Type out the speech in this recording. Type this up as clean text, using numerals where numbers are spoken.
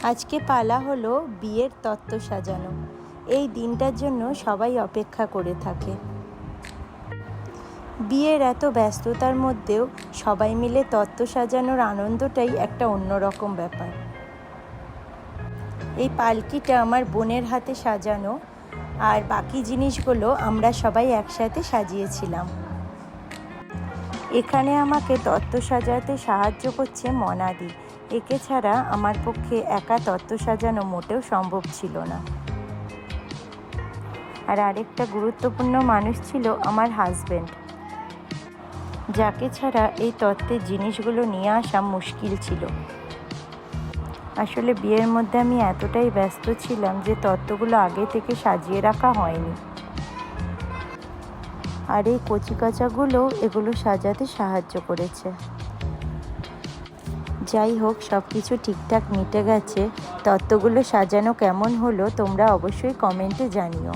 আজকে পালা হলো বিয়ের তত্ত্ব সাজানো। এই দিনটার জন্য সবাই অপেক্ষা করে থাকে। বিয়ের এত ব্যস্ততার মধ্যেও সবাই মিলে তত্ত্ব সাজানোর আনন্দটাই একটা অন্যরকম ব্যাপার। এই পালকিটা আমার বোনের হাতে সাজানো, আর বাকি জিনিসগুলো আমরা সবাই একসাথে সাজিয়েছিলাম। এখানে আমাকে তত্ত্ব সাজাতে সাহায্য করছে মনাদি। একে ছাড়া আমার পক্ষে একা তত্ত্ব সাজানো মোটেও সম্ভব ছিল না। আর আরেকটা গুরুত্বপূর্ণ মানুষ ছিল আমার হাজব্যান্ড, যাকে ছাড়া এই তত্ত্বের জিনিসগুলো নিয়ে আসা মুশকিল ছিল। আসলে বিয়ের মধ্যে আমি এতটাই ব্যস্ত ছিলাম যে তত্ত্বগুলো আগে থেকে সাজিয়ে রাখা হয়নি। আর এই কচিকাচাগুলো এগুলো সাজাতে সাহায্য করেছে। যাই হোক, সব কিছু ঠিকঠাক মিটে গেছে। তত্ত্বগুলো সাজানো কেমন হলো তোমরা অবশ্যই কমেন্টে জানিও।